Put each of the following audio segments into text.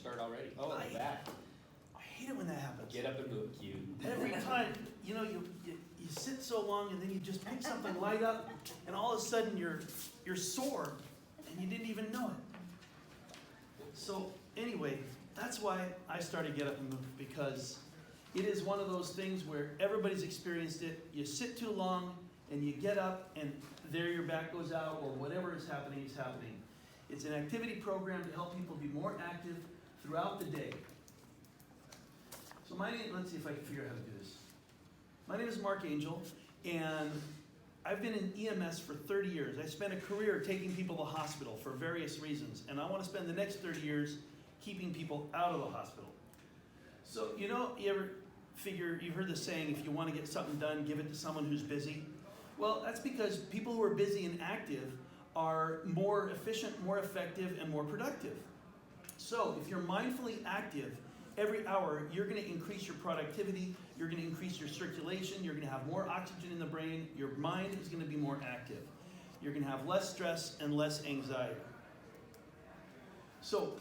start already. Oh, like that. I hate it when that happens. Get up and move, Q. Every time, you know, you sit so long and then you just pick something light up and all of a sudden you're sore and you didn't even know it. So anyway, that's why I started Get Up and Move, because it is one of those things where everybody's experienced it. You sit too long and you get up and there your back goes out, or whatever is happening is happening. It's an activity program to help people be more active throughout the day. So my name, let's see if I can figure out how to do this. My name is Mark Angel, and I've been in EMS for 30 years. I spent a career taking people to the hospital for various reasons, and I want to spend the next 30 years keeping people out of the hospital. So, you know, you ever figure, you've heard the saying, if you want to get something done, give it to someone who's busy. Well, that's because people who are busy and active are more efficient, more effective, and more productive. So if you're mindfully active, every hour you're going to increase your productivity, you're going to increase your circulation, you're going to have more oxygen in the brain, your mind is going to be more active. You're going to have less stress and less anxiety. So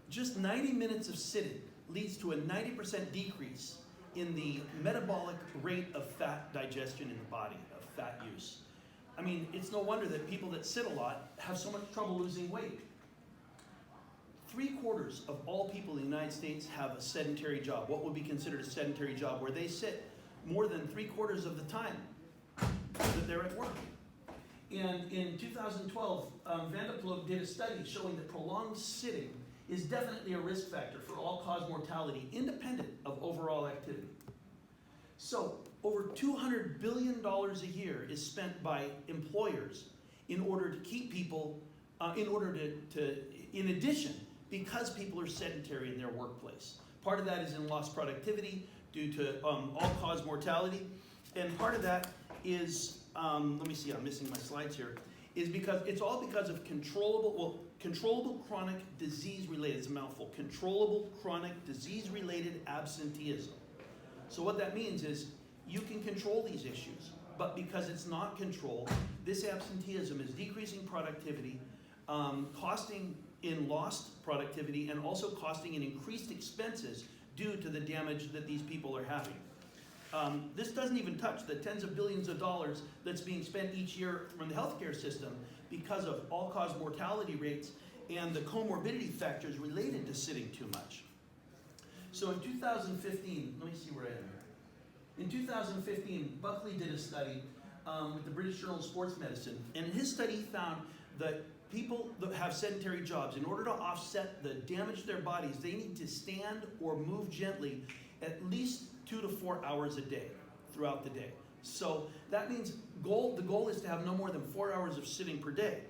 just 90 minutes of sitting leads to a 90% decrease in the metabolic rate of fat digestion in the body, of fat use. I mean, it's no wonder that people that sit a lot have so much trouble losing weight. 3/4 of all people in the United States have a sedentary job, what would be considered a sedentary job, where they sit more than 3/4 of the time that they're at work. And in 2012, Van de Ploeg did a study showing that prolonged sitting is definitely a risk factor for all-cause mortality, independent of overall activity. So, over $200 billion a year is spent by employers in order to keep people, in addition, because people are sedentary in their workplace. Part of that is in lost productivity due to all-cause mortality, and part of that is, let me see, I'm missing my slides here, is because it's all because of controllable chronic disease-related, it's a mouthful, controllable chronic disease-related absenteeism. So what that means is you can control these issues, but because it's not controlled, this absenteeism is decreasing productivity, costing in lost productivity, and also costing in increased expenses due to the damage that these people are having. This doesn't even touch the tens of billions of dollars that's being spent each year from the healthcare system because of all-cause mortality rates and the comorbidity factors related to sitting too much. So in 2015, let me see where I am here. In 2015, Buckley did a study with the British Journal of Sports Medicine, and in his study he found that people that have sedentary jobs, in order to offset the damage to their bodies, they need to stand or move gently at least 2 to 4 hours a day throughout the day. So that means the goal is to have no more than 4 hours of sitting per day.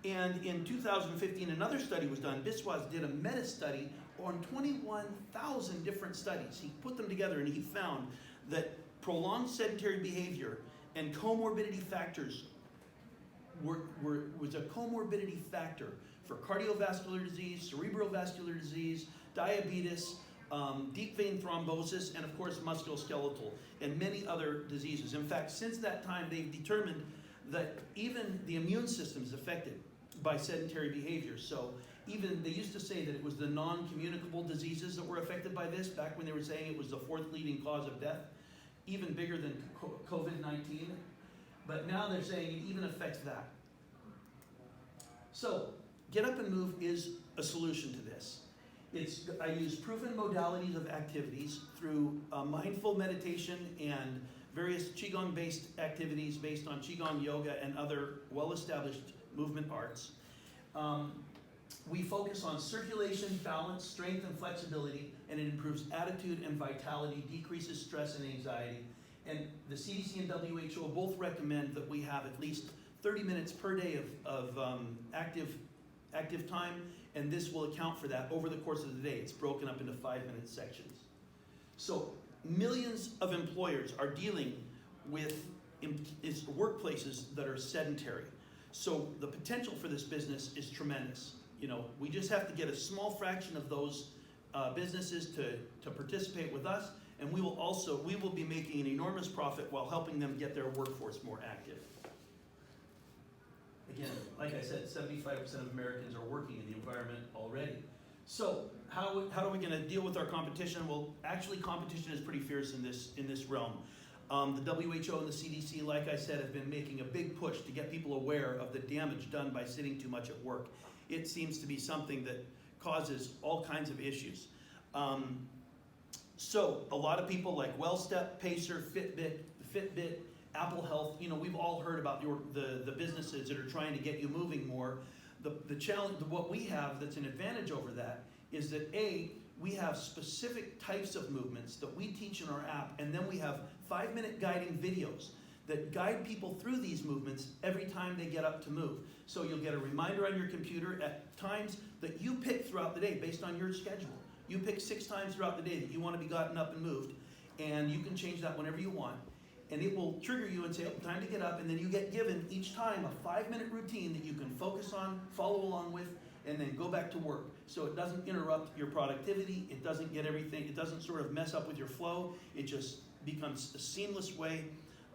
And in 2015, another study was done. Biswas did a meta-study on 21,000 different studies. He put them together and he found that prolonged sedentary behavior and comorbidity factors was a comorbidity factor for cardiovascular disease, cerebral vascular disease, diabetes, deep vein thrombosis, and of course musculoskeletal, and many other diseases. In fact, since that time, they've determined that even the immune system is affected by sedentary behavior. So even they used to say that it was the non-communicable diseases that were affected by this, back when they were saying it was the 4th leading cause of death, even bigger than COVID-19. But now they're saying it even affects that. So Get Up and Move is a solution to this. I use proven modalities of activities through mindful meditation and various Qigong-based activities based on Qigong yoga and other well-established movement arts. We focus on circulation, balance, strength, and flexibility, and it improves attitude and vitality, decreases stress and anxiety. And the CDC and WHO both recommend that we have at least 30 minutes per day of active time, and this will account for that over the course of the day. It's broken up into 5-minute sections. So millions of employers are dealing with workplaces that are sedentary. So the potential for this business is tremendous. You know, we just have to get a small fraction of those businesses to participate with us, and we will be making an enormous profit while helping them get their workforce more active. Again, like I said, 75% of Americans are working in the environment already. So how are we going to deal with our competition? Well, actually, competition is pretty fierce in this realm. The WHO and the CDC, like I said, have been making a big push to get people aware of the damage done by sitting too much at work. It seems to be something that causes all kinds of issues. So a lot of people like WellStep, Pacer, Fitbit, Apple Health, we've all heard about the businesses that are trying to get you moving more. The challenge, what we have that's an advantage over that is that we have specific types of movements that we teach in our app, and then we have 5-minute guiding videos that guide people through these movements every time they get up to move. So you'll get a reminder on your computer at times that you pick throughout the day based on your schedule. You pick 6 times throughout the day that you want to be gotten up and moved, and you can change that whenever you want. And it will trigger you and say, oh, time to get up, and then you get given each time a 5-minute routine that you can focus on, follow along with, and then go back to work. So it doesn't interrupt your productivity, it doesn't get everything, it doesn't sort of mess up with your flow, it just becomes a seamless way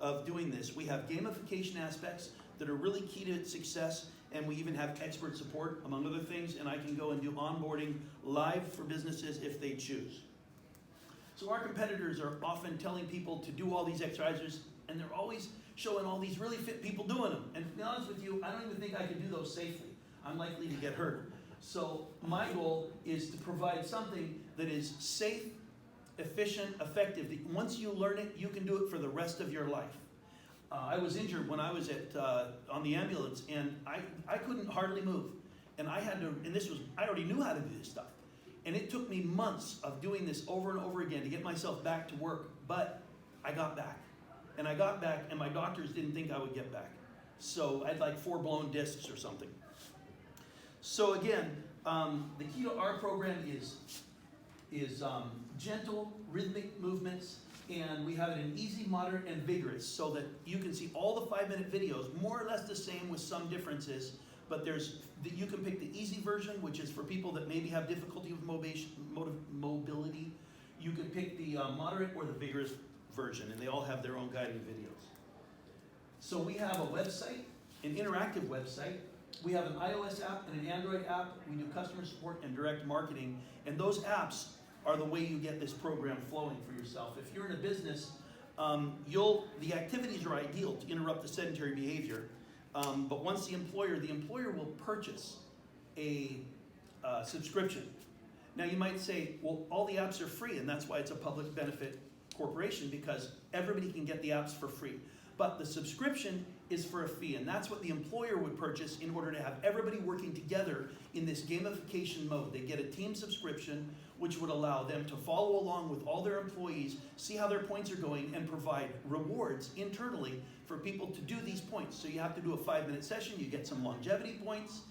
of doing this. We have gamification aspects that are really key to its success, and we even have expert support, among other things, and I can go and do onboarding live for businesses if they choose. So our competitors are often telling people to do all these exercises, and they're always showing all these really fit people doing them. And to be honest with you, I don't even think I can do those safely. I'm likely to get hurt. So my goal is to provide something that is safe, efficient, effective. Once you learn it, you can do it for the rest of your life. I was injured when I was on the ambulance, and I couldn't hardly move. And I had to, and I already knew how to do this stuff. And it took me months of doing this over and over again to get myself back to work, but I got back. And I got back, and my doctors didn't think I would get back. So I had like 4 blown discs or something. So again, the key to our program is gentle, rhythmic movements, and we have it in easy, moderate, and vigorous so that you can see all the 5-minute videos, more or less the same with some differences, but you can pick the easy version, which is for people that maybe have difficulty with mobility. You can pick the moderate or the vigorous version, and they all have their own guided videos. So we have a website, an interactive website. We have an iOS app and an Android app. We do customer support and direct marketing, and those apps are the way you get this program flowing for yourself. If you're in a business, the activities are ideal to interrupt the sedentary behavior. But once the employer will purchase a subscription. Now you might say, well, all the apps are free, and that's why it's a public benefit corporation, because everybody can get the apps for free. But the subscription is for a fee, and that's what the employer would purchase in order to have everybody working together in this gamification mode. They get a team subscription, which would allow them to follow along with all their employees, see how their points are going, and provide rewards internally for people to do these points. So you have to do a 5-minute session, you get some longevity points,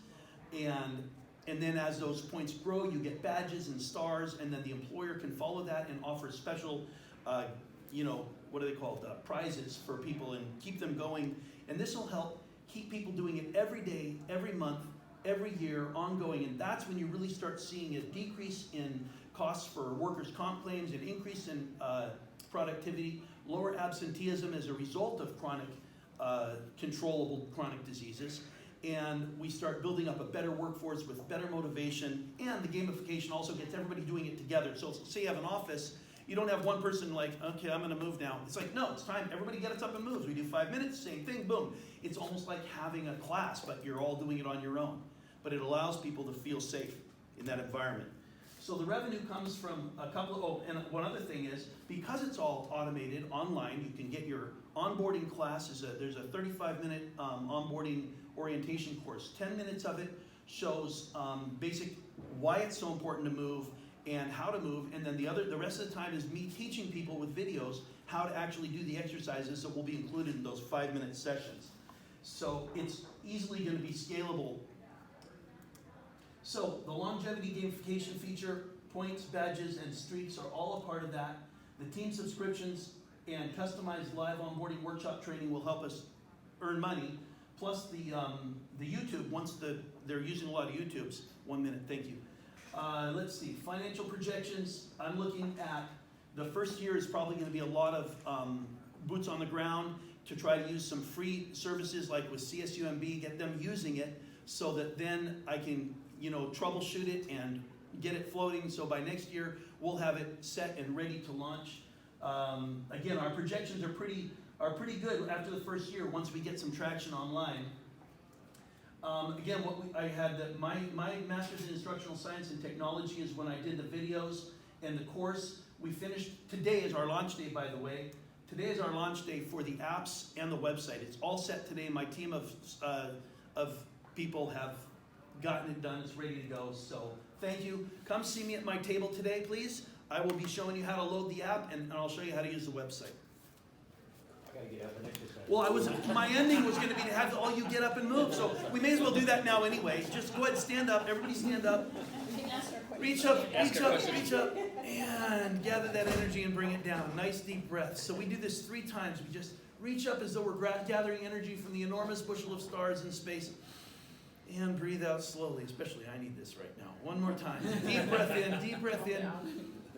and then as those points grow, you get badges and stars, and then the employer can follow that and offer special, what are they called, prizes for people and keep them going. And this will help keep people doing it every day, every month, every year, ongoing. And that's when you really start seeing a decrease in costs for workers' comp claims, an increase in productivity, lower absenteeism as a result of controllable chronic diseases. And we start building up a better workforce with better motivation. And the gamification also gets everybody doing it together. So say you have an office, you don't have one person like, okay, I'm gonna move now. It's like, no, it's time, everybody gets up and moves. We do 5 minutes, same thing, boom. It's almost like having a class, but you're all doing it on your own. But it allows people to feel safe in that environment. So the revenue comes from a couple of, and one other thing is, because it's all automated online, you can get your onboarding class. There's a 35-minute onboarding orientation course. 10 minutes of it shows basic why it's so important to move and how to move, and then the rest of the time is me teaching people with videos how to actually do the exercises that will be included in those 5-minute sessions. So it's easily going to be scalable. So the longevity gamification feature, points, badges, and streaks are all a part of that. The team subscriptions and customized live onboarding workshop training will help us earn money. Plus the YouTube, they're using a lot of YouTubes. 1 minute, thank you. Let's see, financial projections. I'm looking at the first year is probably going to be a lot of boots on the ground to try to use some free services like with CSUMB, get them using it so that then I can troubleshoot it and get it floating, so by next year, we'll have it set and ready to launch. Again, our projections are pretty good after the first year, once we get some traction online. Again, I had my master's in instructional science and technology is when I did the videos and the course. We finished, today is our launch day, by the way. Today is our launch day for the apps and the website. It's all set today. My team of people have gotten it done. It's ready to go. So thank you. Come see me at my table today, please. I will be showing you how to load the app, and I'll show you how to use the website. I gotta get up and exercise. Well, my ending was going to be to have all you get up and move, so we may as well do that now anyway. Just go ahead, stand up. Everybody stand up. Reach up, reach up, reach up, and gather that energy and bring it down. Nice deep breaths. So we do this 3 times. We just reach up as though we're gathering energy from the enormous bushel of stars in space. And breathe out slowly, especially I need this right now. One more time. Deep breath in, deep breath in,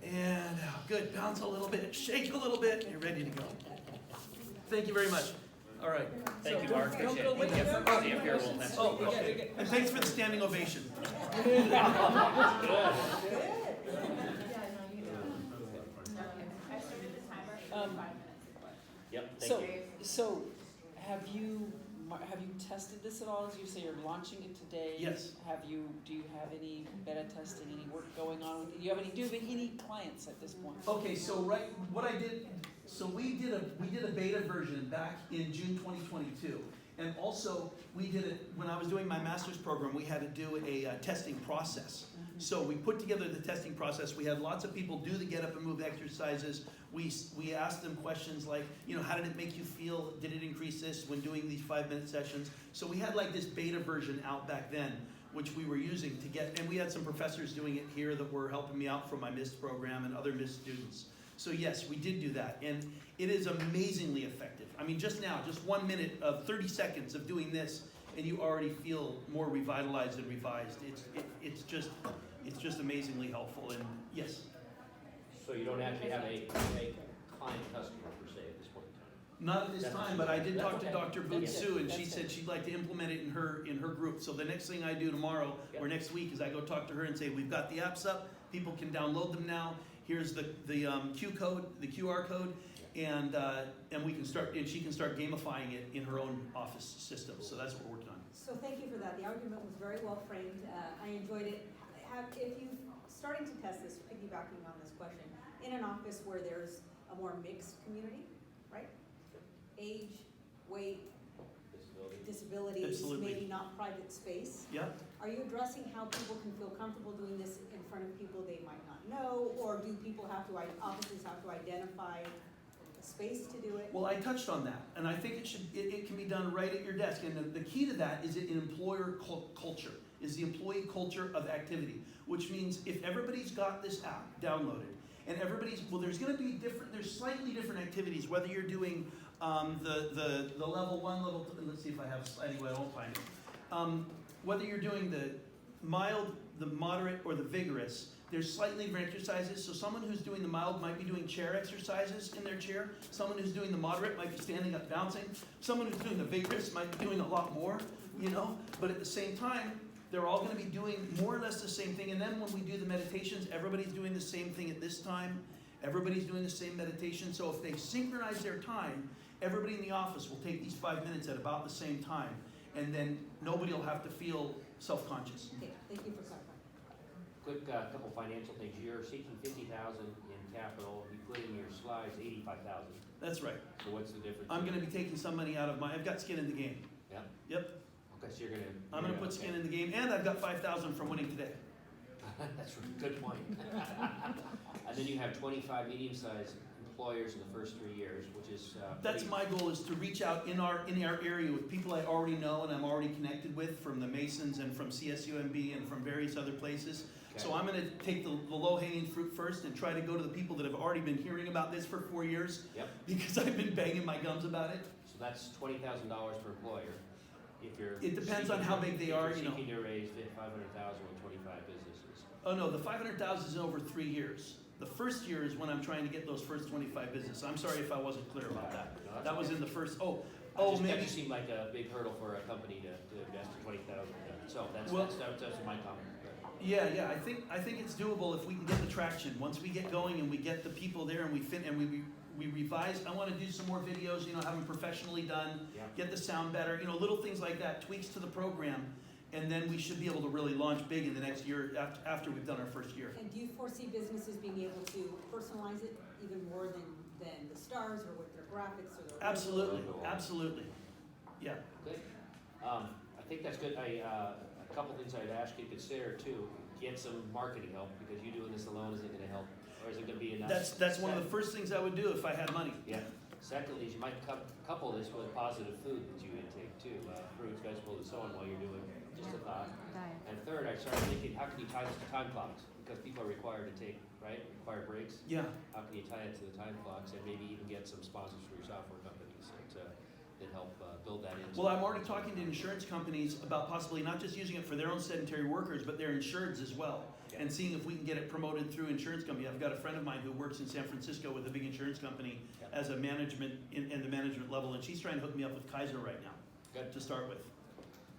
and out. Good. Bounce a little bit, shake a little bit, and you're ready to go. Thank you very much. All right. Thank you, Mark. Appreciate it. Thank you for being here. And thanks for the standing ovation. Yep, thank you. So have you tested this at all? As you say, you're launching it today. Yes. Do you have any beta testing, any work going on? Do you have any clients at this point? Okay, so what I did, so we did a beta version back in June 2022, and also we did it when I was doing my master's program. We had to do a testing process. Mm-hmm. So we put together the testing process. We had lots of people do the get up and move exercises. We asked them questions like, how did it make you feel? Did it increase this when doing these 5-minute sessions? So we had like this beta version out back then, which we were using to get, and we had some professors doing it here that were helping me out from my MIST program and other MIST students. So yes, we did do that, and it is amazingly effective. I mean, just now, just 1 minute of 30 seconds of doing this, and you already feel more revitalized and revised. It's just amazingly helpful, and yes. So you don't actually have a client customer per se at this point in time? Not at this time, but I did talk to Okay. Dr. Butsu, and she That's said she'd like to implement it in her group. So the next thing I do tomorrow or next week is I go talk to her and say, we've got the apps up, people can download them now. Here's the QR code, and we can start, and she can start gamifying it in her own office system. So that's what we're working on. So thank you for that. The argument was very well framed. I enjoyed it. If you starting to test this, piggybacking on this question, in an office where there's a more mixed community, right? Age, weight, disabilities, Absolutely. maybe not private space. Yeah. Are you addressing how people can feel comfortable doing this in front of people they might not know, or do offices have to identify a space to do it? Well, I touched on that, and I think it can be done right at your desk. And the key to that is an employer culture, is the employee culture of activity, which means if everybody's got this app downloaded, and there's going to be there's slightly different activities, whether you're doing the level 1, level 2, let's see if I have, anyway, I won't find it. Whether you're doing the mild, the moderate, or the vigorous, there's slightly different exercises. So someone who's doing the mild might be doing chair exercises in their chair. Someone who's doing the moderate might be standing up bouncing. Someone who's doing the vigorous might be doing a lot more, But at the same time, they're all going to be doing more or less the same thing. And then when we do the meditations, everybody's doing the same thing at this time. Everybody's doing the same meditation. So if they synchronize their time, everybody in the office will take these 5 minutes at about the same time. And then nobody will have to feel self-conscious. Okay, thank you for clarifying. Quick couple financial things. You're seeking $50,000 in capital. You put in your slides $85,000. That's right. So what's the difference? I'm going to be taking some money out of I've got skin in the game. Yeah. Yep. Okay, so I'm going to put skin in the game, and I've got 5,000 from winning today. That's a good point. And then you have 25 medium-sized employers in the first 3 years, which is That's my goal, is to reach out in our area with people I already know and I'm already connected with from the Masons and from CSUMB and from various other places. Okay. So I'm going to take the low-hanging fruit first and try to go to the people that have already been hearing about this for 4 years. Yep. Because I've been banging my gums about it. So that's $20,000 per employer. If you're It depends on how big they are, If you're seeking to raise $500,000 with 25 businesses. Oh no, the 500,000 is over 3 years. The first year is when I'm trying to get those first 25 businesses. I'm sorry if I wasn't clear about that. No, that's That was okay. in the first. That That maybe. just seemed like a big hurdle for a company to invest in 20,000. So that's my comment. Yeah, I think it's doable if we can get the traction. Once we get going and we get the people there and we revise, I wanna do some more videos, you know, have them professionally done, Yeah. get the sound better, you know, little things like that, tweaks to the program, and then we should be able to really launch big in the next year after we've done our first year. And do you foresee businesses being able to personalize it even more than the stars or with their graphics or their? Absolutely, absolutely. Yeah. Good. I think that's good. A couple things I'd ask you to consider too, get some marketing help, because you doing this alone isn't gonna help, or is it gonna be enough? That's one of the first things I would do if I had money. Yeah. Secondly, is you might couple this with positive food that you intake too, fruits, vegetables, and so on while you're doing it. Just a thought. And third, I started thinking, how can you tie this to time clocks? Because people are required to take, right, required breaks. Yeah. How can you tie it to the time clocks and maybe even get some sponsors for your software companies that help build that in? Well, I'm already talking to insurance companies about possibly not just using it for their own sedentary workers, but their insureds as well. Yeah. And seeing if we can get it promoted through insurance company. I've got a friend of mine who works in San Francisco with a big insurance company Yeah. as a management in the management level, and she's trying to hook me up with Kaiser right now. Good. To start with.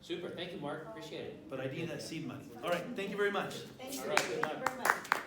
Super. Thank you, Mark. Appreciate it. But I need that seed money. All right, thank you very much. Thank you, All right, good thank you luck. very much.